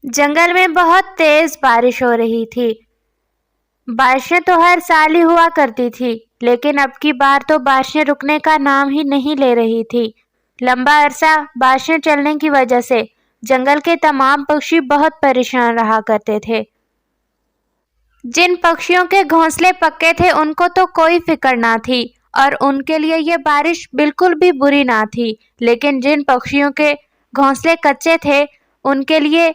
جنگل میں بہت تیز بارش ہو رہی تھی۔ بارشیں تو ہر سال ہی ہوا کرتی تھی، لیکن اب کی بار تو بارشیں رکنے کا نام ہی نہیں لے رہی تھی۔ لمبا عرصہ بارشیں چلنے کی وجہ سے جنگل کے تمام پکشی بہت پریشان رہا کرتے تھے۔ جن پکشیوں کے گھونسلے پکے تھے ان کو تو کوئی فکر نہ تھی اور ان کے لیے یہ بارش بالکل بھی بری نہ تھی، لیکن جن پکشیوں کے گھونسلے کچے تھے ان کے لیے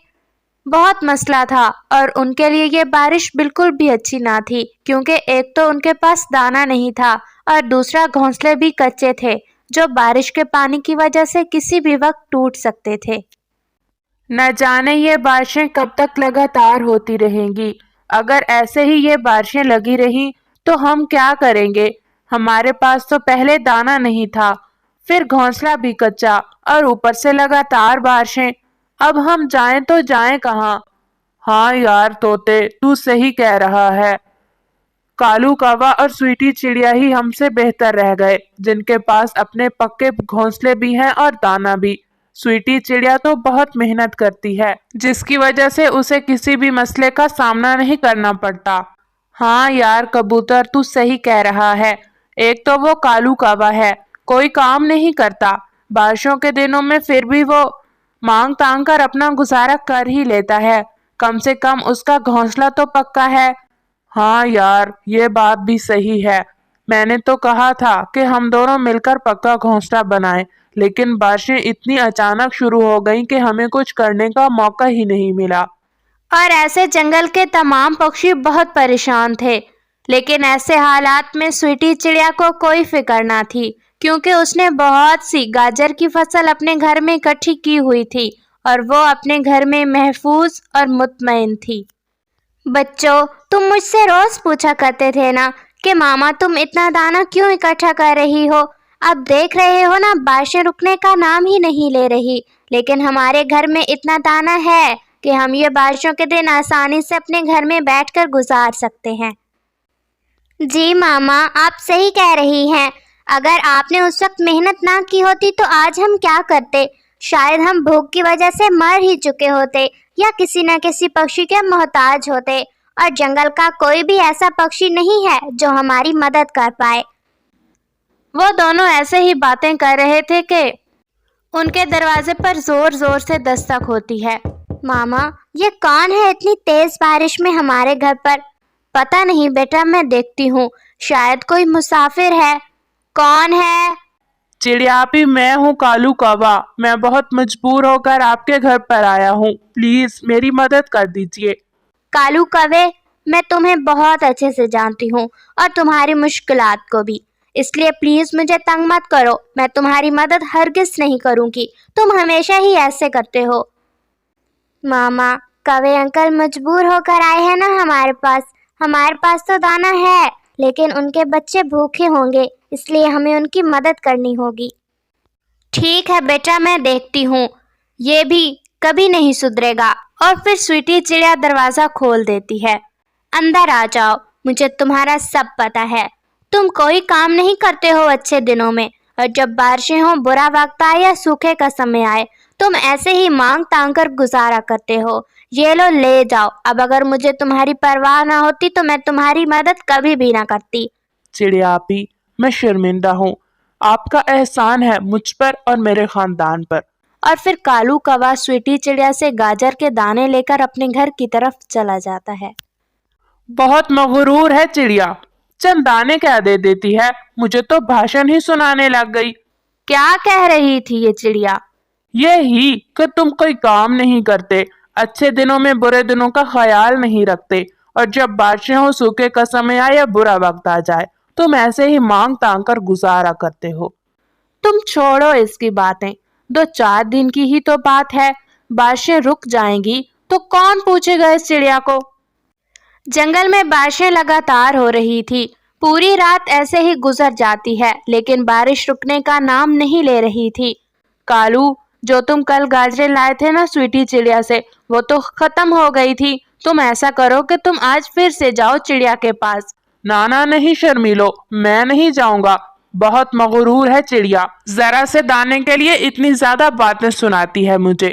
بہت مسئلہ تھا، اور ان کے لیے یہ بارش بالکل بھی اچھی نہ تھی، کیونکہ ایک تو ان کے پاس دانہ نہیں تھا اور دوسرا گھونسلے بھی کچے تھے جو بارش کے پانی کی وجہ سے کسی بھی وقت ٹوٹ سکتے تھے۔ نہ جانے یہ بارشیں کب تک لگاتار ہوتی رہیں گی۔ اگر ایسے ہی یہ بارشیں لگی رہیں تو ہم کیا کریں گے؟ ہمارے پاس تو پہلے دانہ نہیں تھا، پھر گھونسلہ بھی کچا، اور اوپر سے لگاتار بارشیں۔ اب ہم جائیں تو جائیں کہاں؟ ہاں یار طوطے، تو صحیح کہہ رہا ہے۔ کالو کوا اور سویٹی چڑیا ہی ہم سے بہتر رہ گئے، جن کے پاس اپنے پکے گھونسلے بھی ہیں اور دانہ بھی۔ سویٹی چڑیا تو بہت محنت کرتی ہے، جس کی وجہ سے اسے کسی بھی مسئلے کا سامنا نہیں کرنا پڑتا۔ ہاں یار کبوتر، تو صحیح کہہ رہا ہے۔ ایک تو وہ کالو کوا ہے، کوئی کام نہیں کرتا، بارشوں کے دنوں میں پھر بھی وہ مانگ تانگ کر اپنا گزارا کر ہی لیتا ہے، کم سے کم اس کا گھونسلہ تو پکا ہے۔ ہاں یار یہ بات بھی صحیح ہے، میں نے تو کہا تھا کہ ہم دونوں مل کر پکا گھونسلہ بنائیں، لیکن بارشیں اتنی اچانک شروع ہو گئیں کہ ہمیں کچھ کرنے کا موقع ہی نہیں ملا۔ اور ایسے جنگل کے تمام پکشی بہت پریشان تھے، لیکن ایسے حالات میں سویٹی چڑیا کو کوئی فکر نہ تھی، کیونکہ اس نے بہت سی گاجر کی فصل اپنے گھر میں اکٹھی کی ہوئی تھی اور وہ اپنے گھر میں محفوظ اور مطمئن تھی۔ بچوں، تم مجھ سے روز پوچھا کرتے تھے نا کہ ماما تم اتنا دانہ کیوں اکٹھا کر رہی ہو؟ اب دیکھ رہے ہو نا بارشیں رکنے کا نام ہی نہیں لے رہی، لیکن ہمارے گھر میں اتنا دانہ ہے کہ ہم یہ بارشوں کے دن آسانی سے اپنے گھر میں بیٹھ کر گزار سکتے ہیں۔ جی ماما، آپ صحیح کہہ رہی ہیں، اگر آپ نے اس وقت محنت نہ کی ہوتی تو آج ہم کیا کرتے؟ شاید ہم بھوک کی وجہ سے مر ہی چکے ہوتے یا کسی نہ کسی پکشی کے محتاج ہوتے، اور جنگل کا کوئی بھی ایسا پکشی نہیں ہے جو ہماری مدد کر پائے۔ وہ دونوں ایسے ہی باتیں کر رہے تھے کہ ان کے دروازے پر زور زور سے دستک ہوتی ہے۔ ماما، یہ کون ہے اتنی تیز بارش میں ہمارے گھر پر؟ پتہ نہیں بیٹا، میں دیکھتی ہوں، شاید کوئی مسافر ہے۔ کون ہے؟ چڑیاپی، میں ہوں کالو کوا، میں بہت مجبور ہو کر آپ کے گھر پر آیا ہوں، پلیز میری مدد کر دیجیے۔ کالو کوے، میں تمہیں بہت اچھے سے جانتی ہوں اور تمہاری مشکلات کو بھی، اس لیے پلیز مجھے تنگ مت کرو، میں تمہاری مدد ہرگز نہیں کروں گی، تم ہمیشہ ہی ایسے کرتے ہو۔ ماما، کوے انکل مجبور ہو کر آئے ہیں نا ہمارے پاس تو دانہ ہے، لیکن ان کے بچے بھوکے ہوں گے، اس لیے ہمیں ان کی مدد کرنی ہوگی۔ ٹھیک ہے بیٹا، میں دیکھتی ہوں، یہ بھی کبھی نہیں سدھرے گا۔ اور پھر سویٹی چڑیا دروازہ کھول دیتی ہے۔ اندر آ جاؤ، مجھے تمہارا سب پتہ ہے، تم کوئی کام نہیں کرتے ہو اچھے دنوں میں، اور جب بارشیں ہوں، برا وقت آئے یا سوکھے کا سمے آئے، تم ایسے ہی مانگ تانگ کر گزارا کرتے ہو۔ یہ لو، لے جاؤ، اب اگر مجھے تمہاری پرواہ نہ ہوتی تو میں تمہاری مدد کبھی بھی نہ کرتی۔ چڑیاپی، میں شرمندہ ہوں، آپ کا احسان ہے مجھ پر اور میرے خاندان پر۔ اور پھر کالو کوا سویٹی چڑیا سے گاجر کے دانے لے کر اپنے گھر کی طرف چلا جاتا ہے۔ بہت مغرور ہے چڑیا، چند دانے کیا دے دیتی ہے، مجھے تو بھاشن ہی سنانے لگ گئی۔ کیا کہہ رہی تھی یہ چڑیا؟ یہی کہ تم کوئی کام نہیں کرتے، اچھے دنوں میں برے دنوں کا خیال نہیں رکھتے، اور جب بارشیں ہو، سوکھے کا سمے آئے یا برا وقت آ جائے، تم ایسے ہی مانگ تانگ کر گزارا کرتے ہو۔ تم چھوڑو اس کی باتیں، 2-4 دن کی ہی تو بات ہے، بارشیں رک جائیں گی تو کون پوچھے گا اس چڑیا کو۔ جنگل میں بارشیں لگاتار ہو رہی تھی، پوری رات ایسے ہی گزر جاتی ہے، لیکن بارش رکنے کا نام نہیں لے رہی تھی۔ کالو، جو تم کل گاجریں لائے تھے نا سویٹی چڑیا سے، وہ تو ختم ہو گئی تھی، تم ایسا کرو کہ تم آج پھر سے جاؤ چڑیا کے پاس۔ نانا نہیں شرمیلو، میں نہیں جاؤں گا، بہت مغرور ہے چڑیا، ذرا سے دانے کے لیے اتنی زیادہ باتیں سناتی ہے مجھے۔